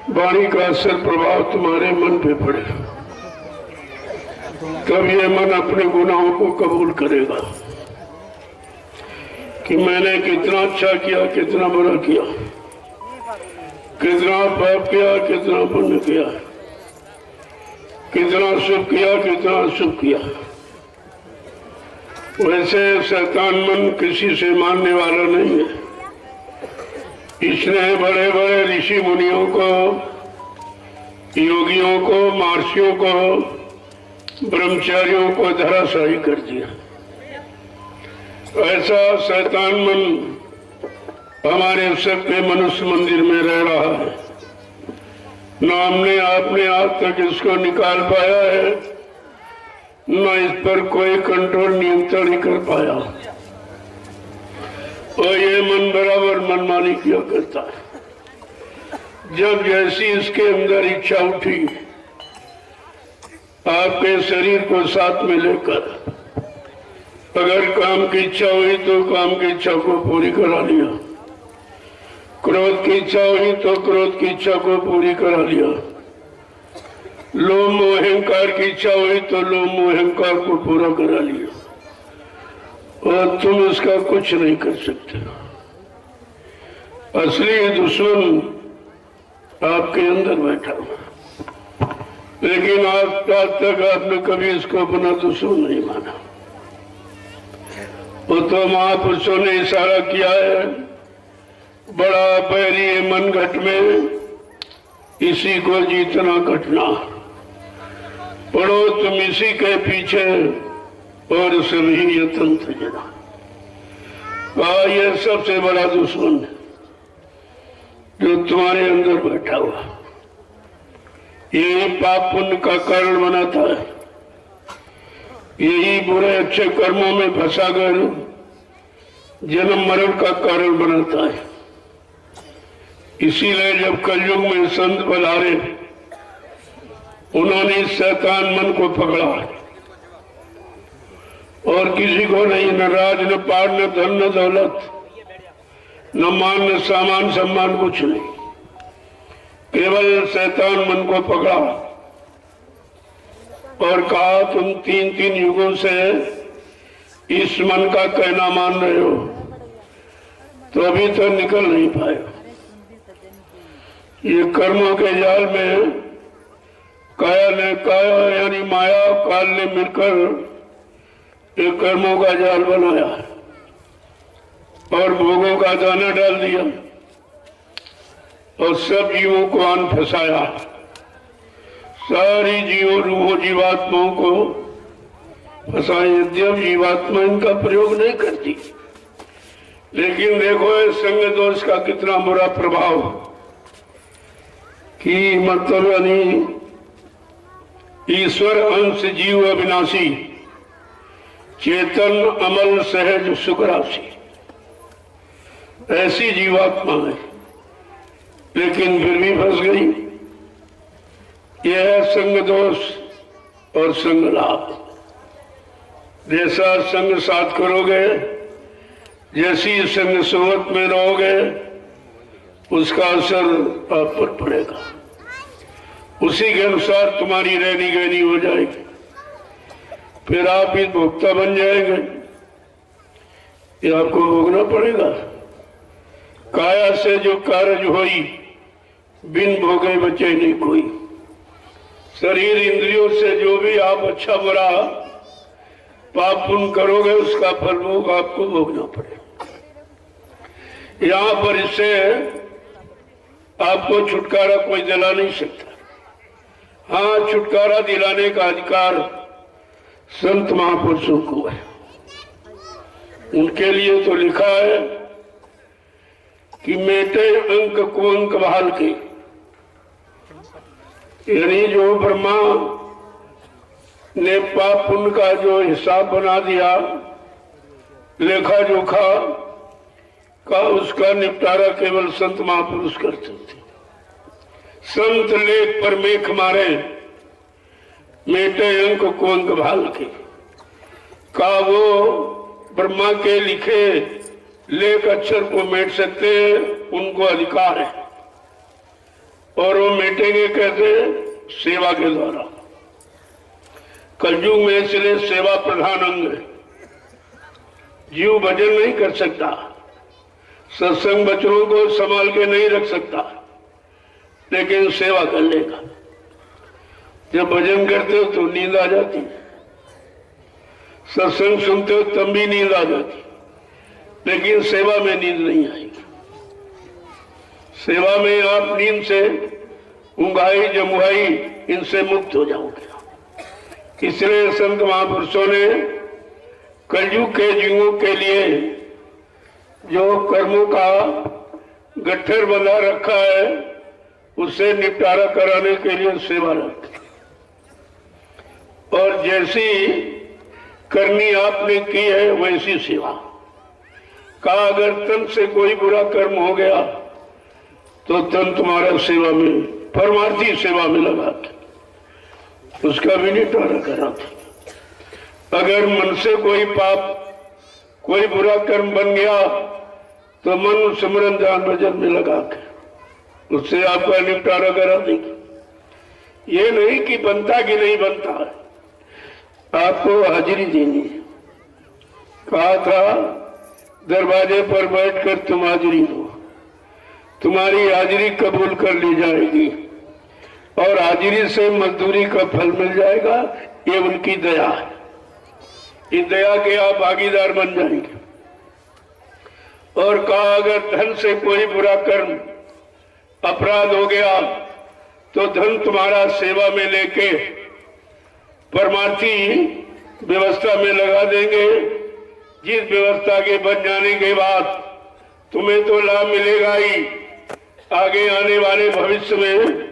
वाणी का असर प्रभाव तुम्हारे मन पे पड़े, तब ये मन अपने गुनाहों को कबूल करेगा कि मैंने कितना अच्छा किया, कितना बुरा किया, कितना पाप किया, कितना पुण्य किया, कितना शुभ किया, कितना अशुभ किया। वैसे शैतान मन किसी से मानने वाला नहीं है। इसने बड़े बड़े ऋषि मुनियों को, योगियों को, महर्षियों को, ब्रह्मचारियों को धराशायी कर दिया। ऐसा शैतान मन हमारे सबके मनुष्य मंदिर में रह रहा है। न हमने आपने आज तक इसको निकाल पाया है, न इस पर कोई कंट्रोल नियंत्रण कर पाया। और ये मन बराबर मनमानी किया करता है। जब जैसी इसके अंदर इच्छा उठी, आपके शरीर को साथ में लेकर अगर काम की इच्छा हुई तो काम की इच्छा को पूरी करा लिया, क्रोध की इच्छा हुई तो क्रोध की इच्छा को पूरी करा लिया, लोभ मोह अहंकार की इच्छा हुई तो लोभ मोह अहंकार को पूरा करा लिया। और तुम इसका कुछ नहीं कर सकते। असली दुश्मन आपके अंदर बैठा हुआ, लेकिन आज तक आपने कभी इसको अपना दुश्मन नहीं माना। वो तो महापुरुषों ने इशारा किया है, बड़ा बैरी है मन घट में, इसी को जीतना घटना। पढ़ो तुम इसी के पीछे और सभी यत्न तना। ये सबसे बड़ा दुश्मन है जो तुम्हारे अंदर बैठा हुआ, यही पाप पुण्य का कारण बनाता है, यही बुरे अच्छे कर्मों में फंसाकर जन्म मरण का कारण बनाता है। इसीलिए जब कलयुग में संत पधारे, उन्होंने शैतान मन को पकड़ा और किसी को नहीं, न राज, न पार, न धन, न दौलत, न मान, न सामान सम्मान, कुछ नहीं। केवल शैतान मन को पकड़ा और कहा तुम 3-3 युगों से इस मन का कहना मान रहे हो, तो अभी तो निकल नहीं पाए। ये कर्मों के जाल में काया ने काया यानी माया काल ने मिलकर एक कर्मों का जाल बनाया और भोगों का दाना डाल दिया और सब जीवों को आन फंसाया। सारी जीवों रूहों जीवात्माओं को फंसाए। यद्यप जीवात्मा इनका प्रयोग नहीं करती, लेकिन देखो इस संग दोष का कितना बुरा प्रभाव कि मतलब यानी ईश्वर अंश जीव अविनाशी, चेतन अमल सहज सुख राशि, ऐसी जीवात्मा है, लेकिन फिर भी फंस गई। यह है संग दोष और संग लाभ। जैसा संग साथ करोगे, जैसी संग सोहबत में रहोगे, उसका असर आप पर पड़ेगा, उसी के अनुसार तुम्हारी रहनी गहनी हो जाएगी, फिर आप ही भोक्ता बन जाएंगे। ये आपको भोगना पड़ेगा। काया से जो कारज होई, बिन भोगे बचे नहीं कोई। शरीर इंद्रियों से जो भी आप अच्छा बुरा पाप पुण्य करोगे, उसका फल भोग आपको भोगना पड़ेगा। यहाँ पर इससे आपको छुटकारा कोई दिला नहीं सकता। हाँ, छुटकारा दिलाने का अधिकार संत महापुरुषों को है। उनके लिए तो लिखा है कि मेटे अंक को अंक बहाल के, यानी जो ब्रह्मा ने पाप पुण्य का जो हिसाब बना दिया, लेखा जोखा का, उसका निपटारा केवल संत महापुरुष करते थे। संत लेख पर मेख मारे, मेटे अंक को अंक भाल के का, वो ब्रह्मा के लिखे लेख अक्षर को मेट सकते हैं, उनको अधिकार है। और वो मिटेंगे कैसे? सेवा के द्वारा। कलयुग में इसलिए सेवा प्रधान अंग है। जीव भजन नहीं कर सकता, सत्संग बच्चों को संभाल के नहीं रख सकता, लेकिन सेवा कर लेगा। जब भजन करते हो तो नींद आ जाती, सत्संग सुनते हो तब भी नींद आ जाती, लेकिन सेवा में नींद नहीं आएगी। सेवा में आप नींद से, ऊंघाई जमुआई इनसे मुक्त हो जाओगे। इसलिए संत महापुरुषों ने कलयुग के जीवों के लिए जो कर्मों का गट्ठर बना रखा है उससे निपटारा कराने के लिए सेवा रखी। और जैसी करनी आपने की है वैसी सेवा। कहा अगर तन से कोई बुरा कर्म हो गया तो तन तुम्हारा सेवा में, परमार्थी सेवा में लगा के उसका भी निपटारा करा था। अगर मन से कोई पाप, कोई बुरा कर्म बन गया तो मन सिमरन ध्यान भजन में लगा के उससे आपका निपटारा करा देगी। ये नहीं कि बनता कि नहीं बनता है, आपको हाजिरी देनी है। कहा था दरवाजे पर बैठकर तुम हाजिरी दो, तुम्हारी हाजिरी कबूल कर ली जाएगी और हाजिरी से मजदूरी का फल मिल जाएगा। ये उनकी दया है। इस दया के आप भागीदार बन जाएंगे। और कहा अगर धन से कोई बुरा कर्म, अपराध हो गया तो धन तुम्हारा सेवा में लेके परमार्थी व्यवस्था में लगा देंगे। जिस व्यवस्था के बन जाने के बाद तुम्हें तो लाभ मिलेगा ही, आगे आने वाले भविष्य में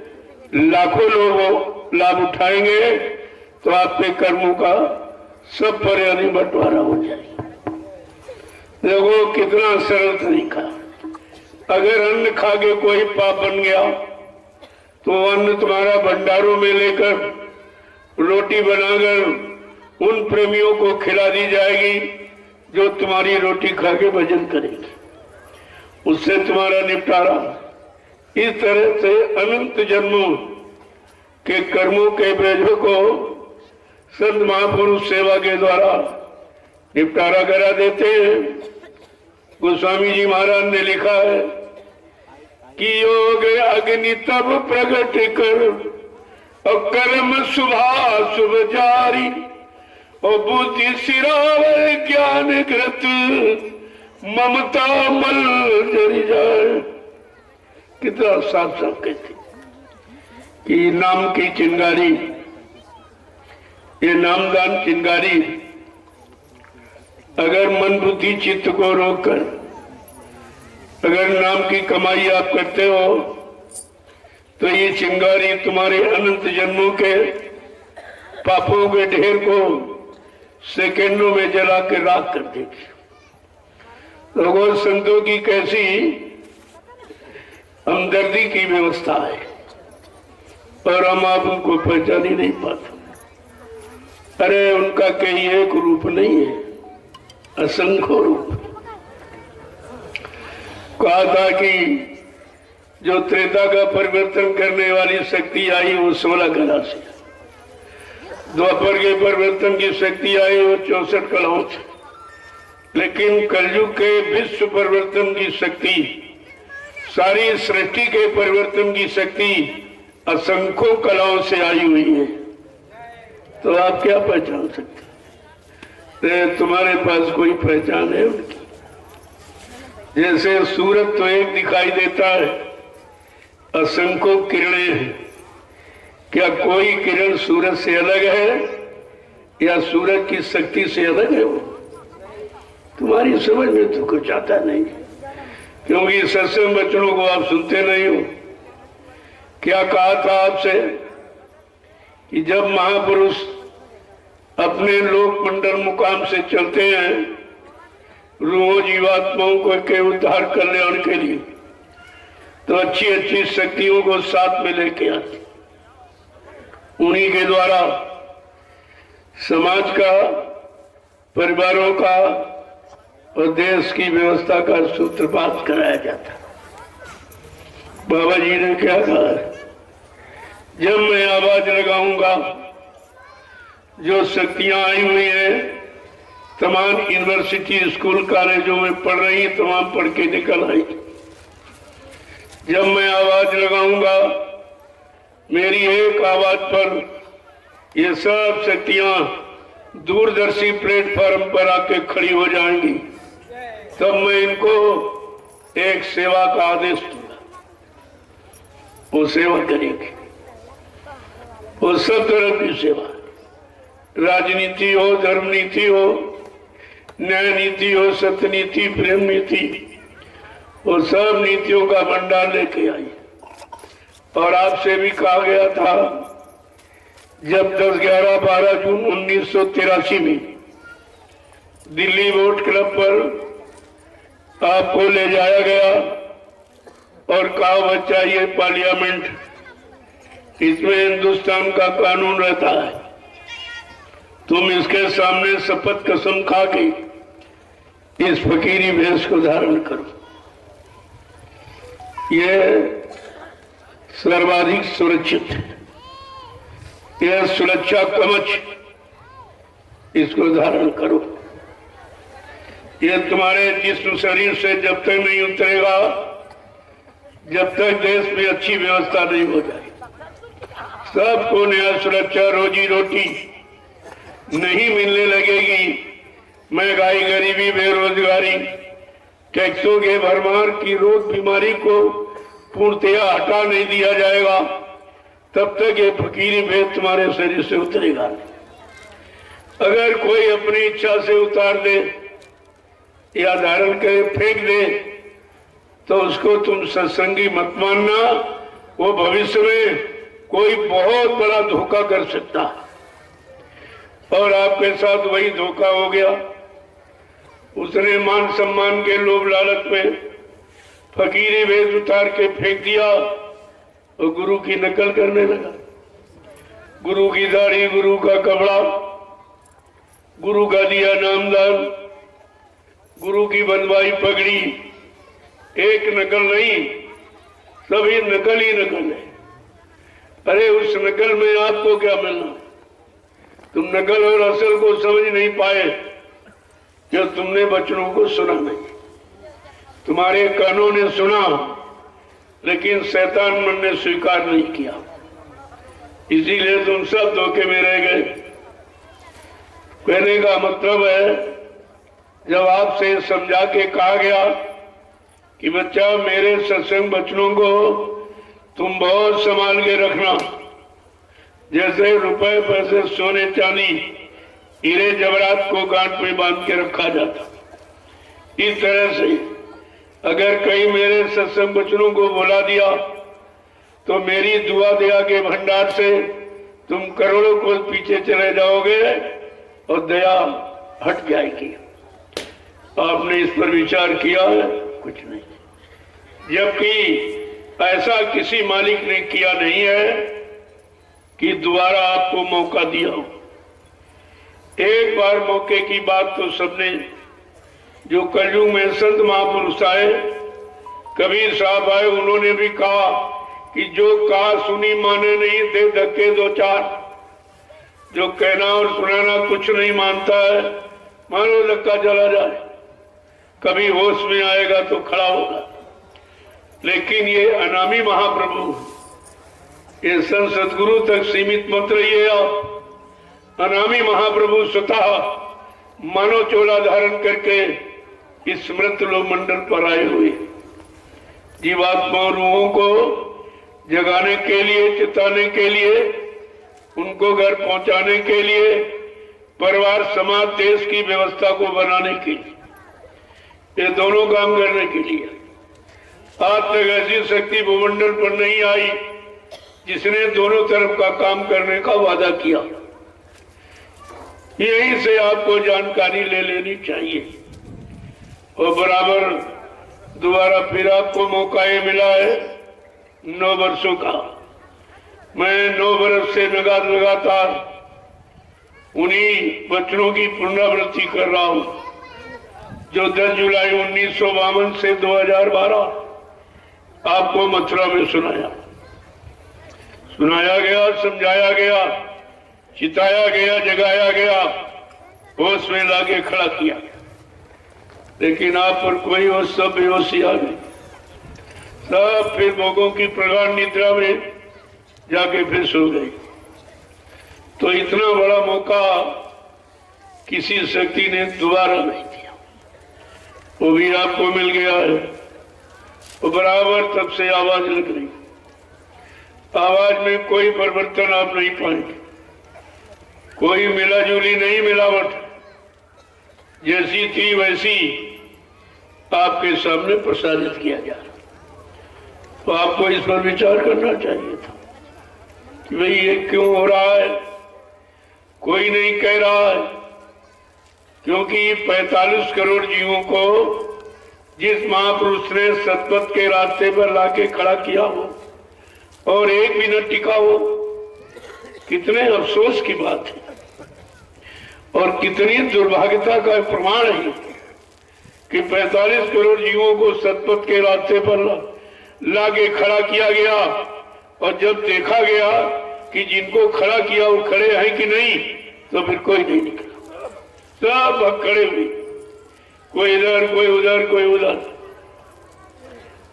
लाखों लोग लाभ उठाएंगे तो आपके कर्मों का सब पर यानी बंटवारा हो जाएगा। देखो कितना सरल तरीका। अगर अन्न खा के कोई पाप बन गया तो अन्न तुम्हारा भंडारों में लेकर रोटी बनाकर उन प्रेमियों को खिला दी जाएगी जो तुम्हारी रोटी खा के भजन करेंगे, उससे तुम्हारा निपटारा। इस तरह से अनंत जन्मों के कर्मों के बोझों को संत महापुरुष सेवा के द्वारा निपटारा करा देते हैं। गोस्वामी जी महाराज ने लिखा है कि योग अग्नि तब प्रकट कर और कर्म शुभा शुभ जारी और बुद्धि सिरावर ज्ञान कृत ममता मल जरी जाए। कितना साफ साफ कहते कि नाम की चिंगारी, ये नामदान चिंगारी अगर मन बुद्धि चित्त को रोककर अगर नाम की कमाई आप करते हो तो ये चिंगारी तुम्हारे अनंत जन्मों के पापों के ढेर को सेकंडों में जला के राख कर देगी। लोगों संतों की कैसी हमदर्दी की व्यवस्था है और हम आप उनको पहचान ही नहीं पाते। अरे उनका कहीं एक रूप नहीं है, असंख्य रूप। कहा था कि जो त्रेता का परिवर्तन करने वाली शक्ति आई वो 16 कला से, द्वापर के परिवर्तन की शक्ति आई वो 64 कलाओं से, लेकिन कलयुग के विश्व परिवर्तन की शक्ति, सारी सृष्टि के परिवर्तन की शक्ति असंख्यों कलाओं से आई हुई है। तो आप क्या पहचान सकते? तुम्हारे पास कोई पहचान है उनकी? जैसे सूरज तो एक दिखाई देता है, असंख्यों किरणें हैं। क्या कोई किरण सूरज से अलग है या सूरज की शक्ति से अलग है? वो तुम्हारी समझ में तो कुछ आता नहीं, क्योंकि सत्संग वचनों को आप सुनते नहीं हो। क्या कहा था आपसे कि जब महापुरुष अपने लोक मंडल मुकाम से चलते हैं रूहों जीवात्माओं को के उद्धार कल्याण के लिए, तो अच्छी अच्छी शक्तियों को साथ में लेके आते। उन्हीं के द्वारा समाज का, परिवारों का और देश की व्यवस्था का सूत्रपात कराया जाता। बाबा जी ने क्या कहा? जब मैं आवाज लगाऊंगा, जो शक्तियां आई हुई हैं तमाम यूनिवर्सिटी, स्कूल, कॉलेजों में पढ़ रही, तमाम पढ़ के निकल आई। जब मैं आवाज लगाऊंगा, मेरी एक आवाज पर ये सब शक्तियां दूरदर्शी प्लेटफॉर्म पर आके खड़ी हो जाएंगी। तब मैं इनको एक सेवा का आदेश दूंगा, वो सेवा करेंगे। वो सब तरह की सेवा, राजनीति हो, धर्म नीति हो, न्याय नीति हो, सत्य नीति, प्रेम नीति, वो सब नीतियों का भंडार लेके आई। और आपसे भी कहा गया था, जब 10, 11, 12 जून 1983 में दिल्ली वोट क्लब पर आपको ले जाया गया और कहा बच्चा ये पार्लियामेंट, इसमें हिंदुस्तान का कानून रहता है, तुम इसके सामने शपथ कसम खा के इस फकीरी भेष को धारण करो। ये सर्वाधिक सुरक्षित है, यह सुरक्षा कवच, इसको धारण करो। यह तुम्हारे जिस्म शरीर से जब तक नहीं उतरेगा, जब तक देश में अच्छी व्यवस्था नहीं हो जाए। सबको न्याय, सुरक्षा, रोजी रोटी नहीं मिलने लगेगी, महंगाई, गरीबी, बेरोजगारी, टैक्सों के भरमार की रोग बीमारी को पूर्णतया हटा नहीं दिया जाएगा, तब तक ये फकीरी भेद तुम्हारे शरीर से उतरेगा। अगर कोई अपनी इच्छा से उतार दे या धारण करे, फेंक दे, तो उसको तुम सत्संगी मत मानना। वो भविष्य में कोई बहुत बड़ा धोखा कर सकता है, और आपके साथ वही धोखा हो गया। उसने मान सम्मान के लोभ लालच में फकीरी भेष उतार के फेंक दिया और गुरु की नकल करने लगा। गुरु की दाढ़ी, गुरु का कपड़ा, गुरु का दिया नामदान, गुरु की बंधवाई पगड़ी, एक नकल नहीं, सभी नकल ही नकल है। अरे उस नकल में आपको क्या मिलना? तुम नकल और असल को समझ नहीं पाए, जो तुमने बच्चों को सुना नहीं। तुम्हारे कानों ने सुना, लेकिन शैतान मन ने स्वीकार नहीं किया, इसीलिए तुम सब धोखे में रह गए। कहने का मतलब है, जब आपसे समझा के कहा गया कि बच्चा मेरे सत्संग वचनों को तुम बहुत संभाल के रखना, जैसे रुपए, पैसे, सोने, चांदी, हीरे जवाहरात को गांठ में बांध के रखा जाता, इस तरह से अगर कहीं मेरे सत्संग वचनों को भुला दिया तो मेरी दुआ दया के भंडार से तुम करोड़ों को पीछे चले जाओगे और दया हट जाएगी। आपने इस पर विचार किया है? कुछ नहीं, जबकि ऐसा किसी मालिक ने किया नहीं है कि दोबारा आपको मौका दिया हो। एक बार मौके की बात तो सबने, जो कलयुग में संत महापुरुष आए, कबीर साहब आए, उन्होंने भी कहा कि जो कहा सुनी माने नहीं, दे धक्के दो चार। जो कहना और सुनाना कुछ नहीं मानता है, मानो धक्का चला जाए, कभी होश में आएगा तो खड़ा होगा। लेकिन ये अनामी महाप्रभु, ये संत सदगुरु तक सीमित मत रहिए आप। अनामी महाप्रभु स्वतः मानव चोला धारण करके इस मृत लोक मंडल पर आए हुए जीवात्मा रूहों को जगाने के लिए, चिताने के लिए, उनको घर पहुंचाने के लिए, परिवार, समाज, देश की व्यवस्था को बनाने के लिए, ये दोनों काम करने के लिए। आज तक ऐसी शक्ति भूमंडल पर नहीं आई जिसने दोनों तरफ का काम करने का वादा किया। यहीं से आपको जानकारी ले लेनी चाहिए। और बराबर दोबारा फिर आपको मौका ये मिला है 9 वर्षों का। मैं 9 वर्ष से लगातार उन्हीं वचनों की पुनरावृत्ति कर रहा हूं जो 10 जुलाई 1952 से 2012 आपको मथुरा में सुनाया। सुनाया गया, समझाया गया, चिताया गया, जगाया गया, होश में लाके खड़ा किया गया। लेकिन आप पर कोई होश, सब बेहोशी आ गई। सब फिर भोगों की प्रगाढ़ निद्रा में जाके फिर सो गई। तो इतना बड़ा मौका किसी शक्ति ने दोबारा नहीं दिया। वो भी आपको मिल गया है। वो बराबर तब से आवाज लग रही। आवाज में कोई परिवर्तन आप नहीं पाएंगे, कोई मिलाजुली नहीं, मिलावट जैसी थी वैसी आपके सामने प्रसारित किया जा रहा। तो आपको इस पर विचार करना चाहिए था कि भाई ये क्यों हो रहा है। कोई नहीं कह रहा है, क्योंकि 45 करोड़ जीवों को जिस महापुरुष ने सतपथ के रास्ते पर लाके खड़ा किया हो और एक भी न टिका हो, कितने अफसोस की बात है और कितनी दुर्भाग्यता का प्रमाण है कि 45 करोड़ जीवों को सतपथ के रास्ते पर लाके खड़ा किया गया और जब देखा गया कि जिनको खड़ा किया वो खड़े हैं कि नहीं, तो फिर कोई नहीं निकला। सब खड़े हुए, कोई इधर, कोई उधर, कोई उधर।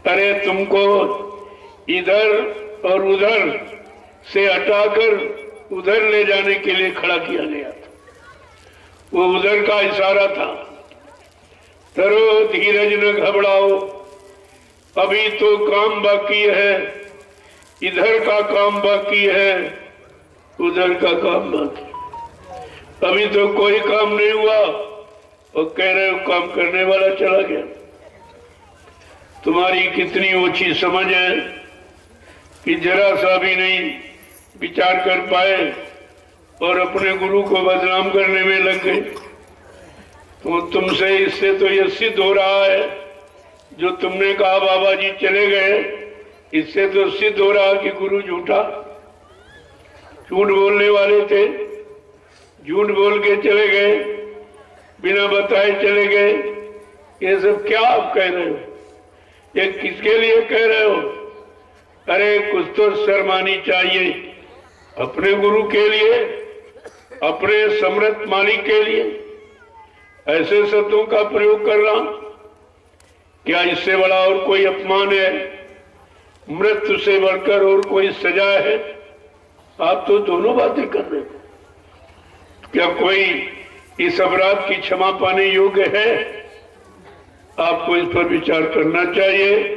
अरे तुमको इधर और उधर से हटाकर उधर ले जाने के लिए खड़ा किया गया था। वो उधर का इशारा था, डरो धीरज न घबराओ, अभी तो काम बाकी है, इधर का काम बाकी है, उधर का काम बाकी। अभी तो कोई काम नहीं हुआ और कह रहे हो काम करने वाला चला गया। तुम्हारी कितनी ऊंची समझ है कि जरा सा भी नहीं विचार कर पाए और अपने गुरु को बदनाम करने में लग गए। तो तुमसे इससे तो यह सिद्ध हो रहा है, जो तुमने कहा बाबा जी चले गए, इससे तो सिद्ध हो रहा कि गुरु झूठा, झूठ बोलने वाले थे, झूठ बोल के चले गए, बिना बताए चले गए। ये सब क्या आप कह रहे हो? ये किसके लिए कह रहे हो? अरे कुछ तो शर्म आनी चाहिए अपने गुरु के लिए, अपने समर्थ मालिक के लिए ऐसे शब्दों का प्रयोग करना, क्या इससे बड़ा और कोई अपमान है? मृत्यु से बढ़कर और कोई सजा है? आप तो दोनों बातें कर रहे हो। क्या कोई इस अपराध की क्षमा पाने योग्य है? आपको इस पर विचार करना चाहिए।